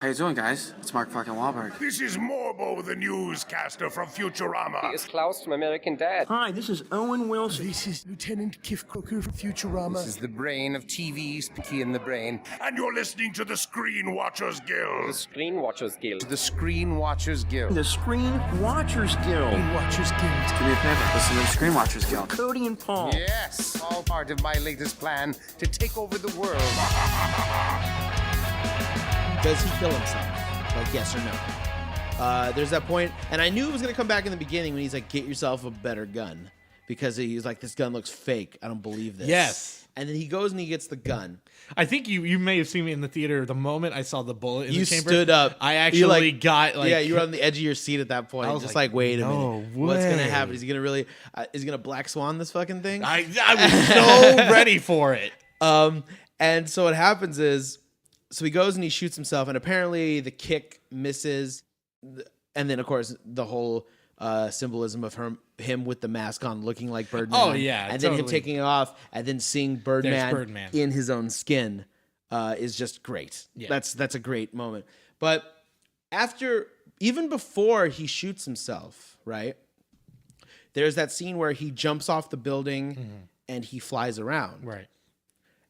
How you doing, guys? It's Mark fucking Wahlberg. This is Morbo, the newscaster from Futurama. He is Klaus from American Dad. Hi, this is Owen Wilson. This is Lieutenant Kif Cooker from Futurama. This is the brain of TV's Pinky and the Brain. And you're listening to the Screen Watchers Guild. The Screen Watchers Guild. The Screen Watchers Guild. The Screen Watchers Guild. Watchers Guild. Do me a favor. Listen to the Screen Watchers Guild. Cody and Paul. Yes, all part of my latest plan to take over the world. Does he kill himself? Like, yes or no? There's that point, and I knew it was going to come back in the beginning when he's like, get yourself a better gun. Because he's like, this gun looks fake. I don't believe this. Yes. And then he goes and he gets the gun. I think you may have seen me in the theater the moment I saw the bullet in You the chamber. stood up. I actually got like... Yeah, you were on the edge of your seat at that point. I was Just like, wait a no minute. What's going to way. happen? Is he going to really... is he going to Black Swan this fucking thing? I was so ready for it. And so what happens is... So he goes and he shoots himself, and apparently the kick misses. And then, of course, the whole symbolism of him with the mask on looking like Birdman. Oh, yeah, And then him totally. taking it off and then seeing Birdman in his own skin is just great. Yeah. That's a great moment. But even before he shoots himself, right, there's that scene where he jumps off the building and he flies around. Right.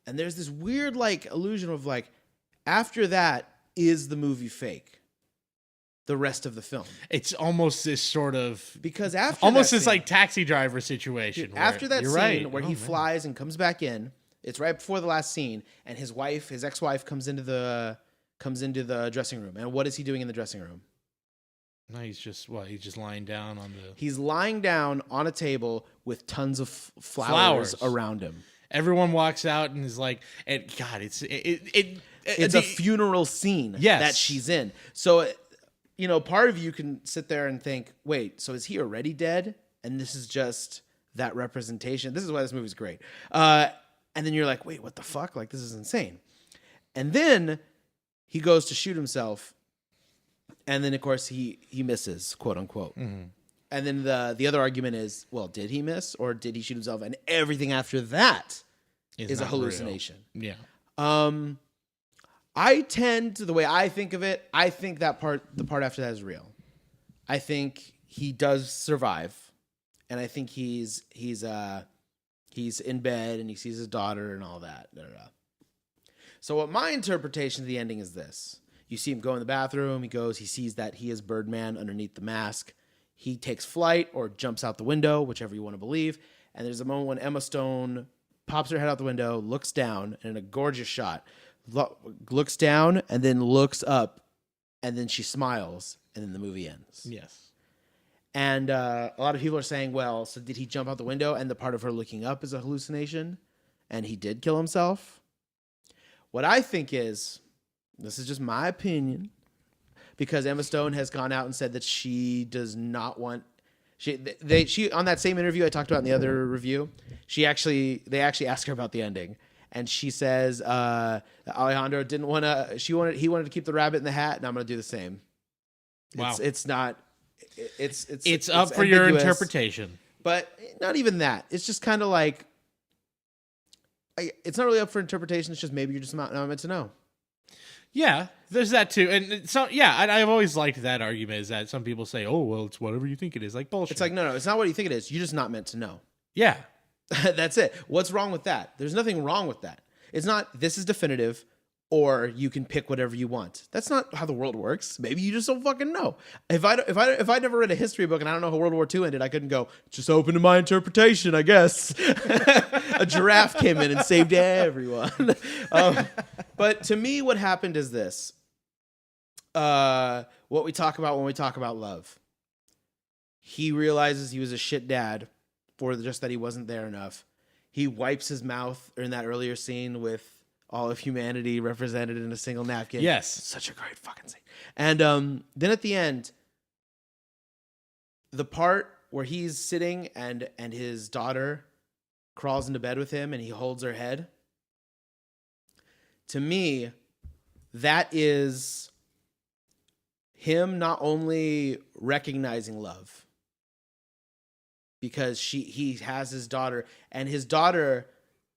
And there's this weird, like, illusion of, like, after that, is the movie fake? The rest of the film. It's almost this sort of... Because after almost that this, scene, like, taxi driver situation. dude, after that you're scene right. where he flies and comes back in, it's right before the last scene, and his ex-wife comes into the dressing room. And what is he doing in the dressing room? No, he's just lying down on the... He's lying down on a table with tons of flowers around him. Everyone walks out and is like, and God, it's a funeral scene that she's in. So, part of you can sit there and think, wait, so is he already dead? And this is just that representation. This is why this movie's great. And then you're like, wait, what the fuck? Like, this is insane. And then he goes to shoot himself. And then, of course, he misses, quote unquote. Mm-hmm. And then the other argument is, well, did he miss or did he shoot himself? And everything after that is a hallucination. Real. Yeah. I tend to, the way I think of it, I think the part after that is real. I think he does survive, and I think he's in bed and he sees his daughter and all that. So what my interpretation of the ending is this. You see him go in the bathroom, he sees that he is Birdman underneath the mask. He takes flight or jumps out the window, whichever you want to believe, and there's a moment when Emma Stone pops her head out the window, looks down, and in a gorgeous shot, looks down and then looks up, and then she smiles, and then the movie ends. Yes. And a lot of people are saying, well, so did he jump out the window and the part of her looking up is a hallucination and he did kill himself? What I think is, this is just my opinion, because Emma Stone has gone out and said that she does not want... She on that same interview I talked about in the other review, they actually asked her about the ending. And she says, Alejandro didn't want to... He wanted to keep the rabbit in the hat, and I'm going to do the same. Wow. It's not... It's up for your interpretation. But not even that. It's just kind of like... It's not really up for interpretation. It's just maybe you're just not meant to know. Yeah, there's that too. And so, yeah, I've always liked that argument, is that some people say, oh, well, it's whatever you think it is. Like, bullshit. It's like, no, it's not what you think it is. You're just not meant to know. Yeah. That's it. What's wrong with that? There's nothing wrong with that. It's not, this is definitive, or you can pick whatever you want. That's not how the world works. Maybe you just don't fucking know. If I never read a history book and I don't know how World War II ended, I couldn't go, just open to my interpretation, I guess. A giraffe came in and saved everyone. But to me, what happened is this. What we talk about when we talk about love. He realizes he was a shit dad, or just that he wasn't there enough. He wipes his mouth in that earlier scene with all of humanity represented in a single napkin. Yes. Such a great fucking scene. And then at the end, the part where he's sitting and his daughter crawls into bed with him and he holds her head. To me, that is him not only recognizing love, because he has his daughter, and his daughter,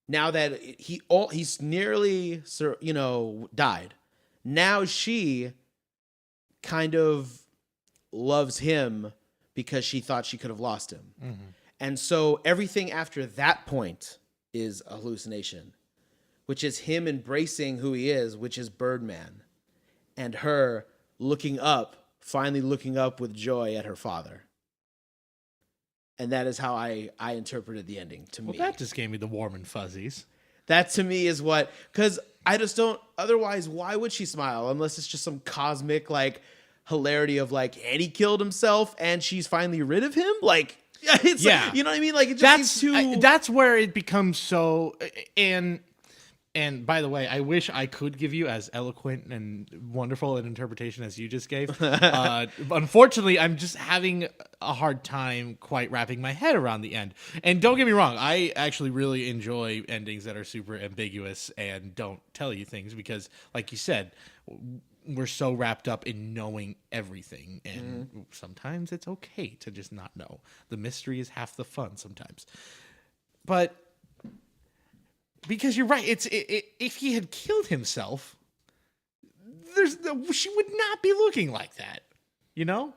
now that he's nearly died, now she kind of loves him because she thought she could have lost him. And so everything after that point is a hallucination, which is him embracing who he is, which is Birdman, and her finally looking up with joy at her father. And that is how I interpreted the ending to me. That just gave me the warm and fuzzies. That to me is what, because I just don't, otherwise, why would she smile? Unless it's just some cosmic, like, hilarity of, like, and he killed himself and she's finally rid of him? Like, it's like, you know what I mean? Like, it just seems too... That's where it becomes so... And by the way, I wish I could give you as eloquent and wonderful an interpretation as you just gave. Unfortunately, I'm just having a hard time quite wrapping my head around the end. And don't get me wrong, I actually really enjoy endings that are super ambiguous and don't tell you things because, like you said, we're so wrapped up in knowing everything. And sometimes it's okay to just not know. The mystery is half the fun sometimes. But... because you're right, if he had killed himself, she would not be looking like that, you know.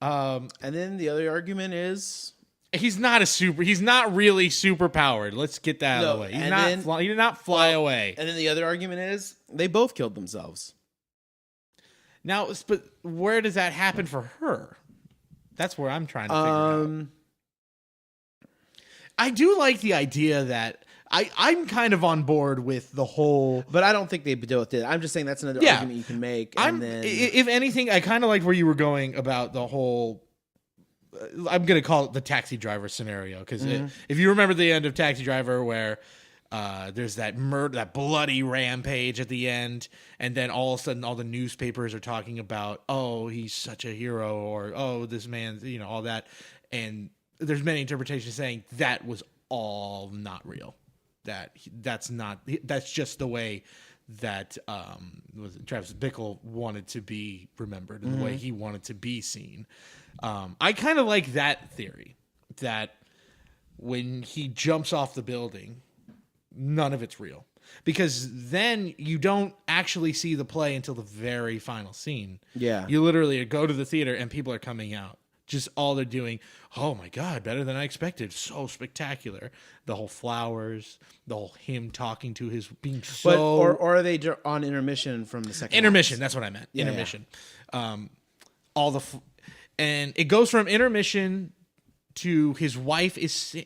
And then the other argument is he's not really super powered. Let's get that out of the way. He did not fly away. And then the other argument is they both killed themselves. Now, but where does that happen for her? That's where I'm trying to figure out. I do like the idea that. I'm kind of on board with the whole... But I don't think they both did. I'm just saying that's another argument you can make. If anything, I kind of like where you were going about the whole... I'm going to call it the taxi driver scenario. Because if you remember the end of Taxi Driver where there's that that bloody rampage at the end, and then all of a sudden all the newspapers are talking about, oh, he's such a hero, or, oh, this man's, all that. And there's many interpretations saying that was all not real. That's just the way that Travis Bickle wanted to be remembered and the way he wanted to be seen. I kind of like that theory that when he jumps off the building, none of it's real, because then you don't actually see the play until the very final scene. Yeah, you literally go to the theater and people are coming out. Just all they're doing, oh my God, better than I expected. So spectacular. The whole flowers, the whole him talking to his being so... But, or are they on intermission from the second intermission, act? That's what I meant. Yeah, intermission. Yeah. And it goes from intermission to his wife is...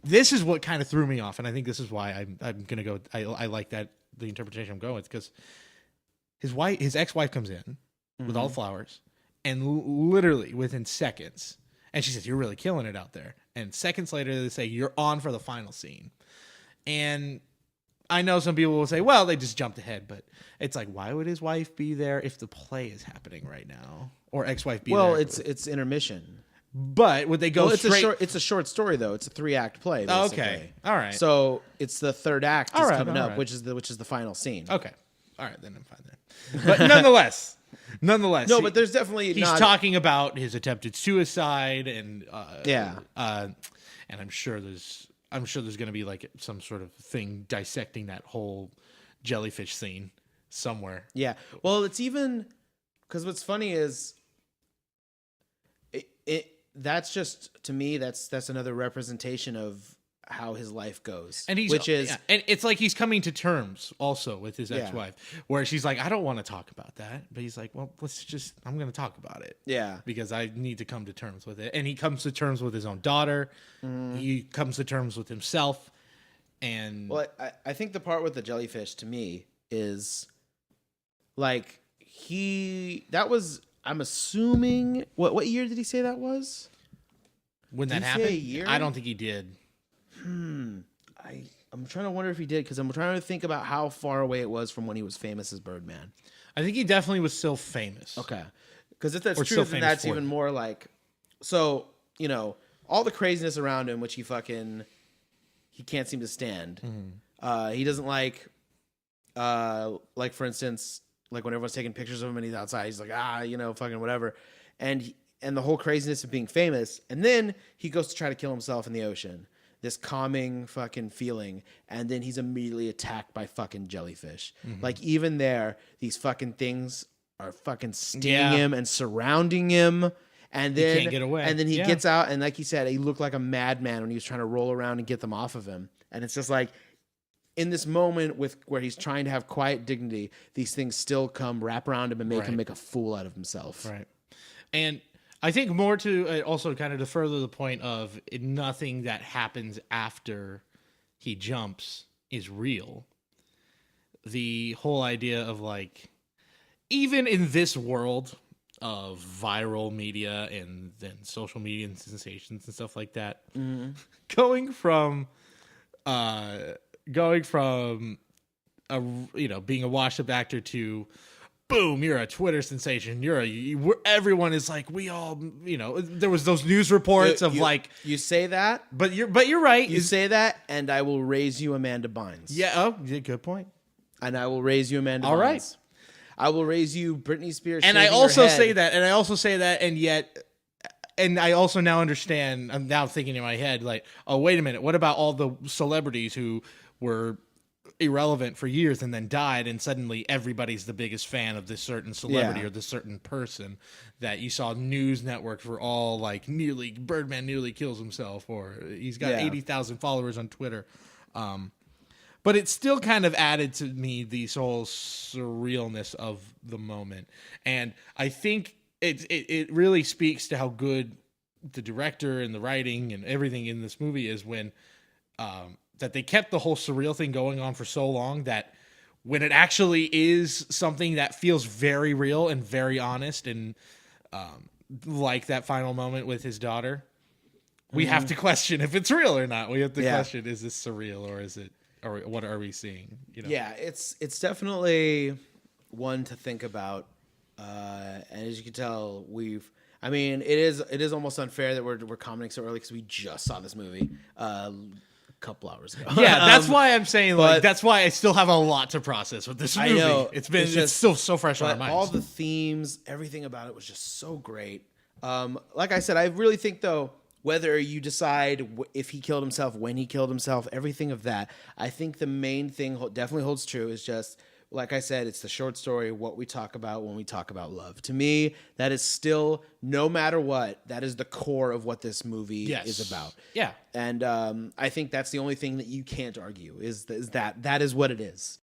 This is what kind of threw me off, and I think this is why I'm going to go... I like that, the interpretation I'm going with, because his ex-wife comes in with all the flowers, and literally within seconds, and she says, "You're really killing it out there." And seconds later, they say, "You're on for the final scene." And I know some people will say, "Well, they just jumped ahead," but it's like, why would his wife be there if the play is happening right now, or ex-wife be there? Well, it's intermission. But would they go straight? It's a short story though. It's a 3-act play. Basically. Okay, all right. So it's the third act is coming up, which is the final scene. Okay, all right, then I'm fine then. But nonetheless. No, but there's definitely he's talking about his attempted suicide and and I'm sure there's going to be like some sort of thing dissecting that whole jellyfish scene somewhere. Yeah. Well, it's even because what's funny is that's just, to me, that's another representation of how his life goes, and and it's like he's coming to terms also with his ex-wife, where she's like, "I don't want to talk about that," but he's like, "Well, I'm going to talk about it, because I need to come to terms with it." And he comes to terms with his own daughter. He comes to terms with himself, and I think the part with the jellyfish to me is like I'm assuming what year did he say that was? When that happened, I don't think he did. I'm trying to wonder if he did, because I'm trying to think about how far away it was from when he was famous as Birdman. I think he definitely was still famous. Okay. Because if that's true, then that's even more like... So, all the craziness around him, which he can't seem to stand. He doesn't like for instance, like when everyone's taking pictures of him and he's outside, he's like, fucking whatever. And the whole craziness of being famous. And then he goes to try to kill himself in the ocean. This calming fucking feeling, and then he's immediately attacked by fucking jellyfish. Like, even there, these fucking things are fucking stinging him and surrounding him. And then can't get away. And then he Yeah. gets out, and like he said, he looked like a madman when he was trying to roll around and get them off of him. And it's just like, in this moment where he's trying to have quiet dignity, these things still wrap around him and make him make a fool out of himself. Right. And I think more to also kind of to further the point of nothing that happens after he jumps is real. The whole idea of like, even in this world of viral media and then social media and sensations and stuff like that, going from being a washed up actor to boom, you're a Twitter sensation. Everyone is like, we all, there was those news reports of like, you say that, but you're right. you say that, and I will raise you Amanda Bynes. Yeah. Oh, yeah, good point. And I will raise you Amanda All Bynes. right. I will raise you Britney Spears. And I shaving her also head. say that, and yet, and I also now understand, I'm now thinking in my head, like, oh, wait a minute. What about all the celebrities who were irrelevant for years and then died, and suddenly everybody's the biggest fan of this certain celebrity or this certain person, that you saw news networks were all like, Birdman nearly kills himself, or he's got 80,000 followers on Twitter. But it still kind of added to me this whole surrealness of the moment. And I think it really speaks to how good the director and the writing and everything in this movie is, when that they kept the whole surreal thing going on for so long that when it actually is something that feels very real and very honest, and like that final moment with his daughter, we have to question if it's real or not. We have to question, is this surreal or is it, or what are we seeing? Yeah, it's definitely one to think about. And as you can tell, it is almost unfair that we're commenting so early because we just saw this movie a couple hours ago. Yeah, that's why I'm saying, like, that's why I still have a lot to process with this movie. I know. It's still so fresh on our minds. All the themes, everything about it was just so great. Like I said, I really think, though, whether you decide if he killed himself, when he killed himself, everything of that, I think the main thing definitely holds true is just, like I said, it's the short story, what we talk about when we talk about love. To me, that is still, no matter what, that is the core of what this movie is about. Yeah. And I think that's the only thing that you can't argue is that is what it is.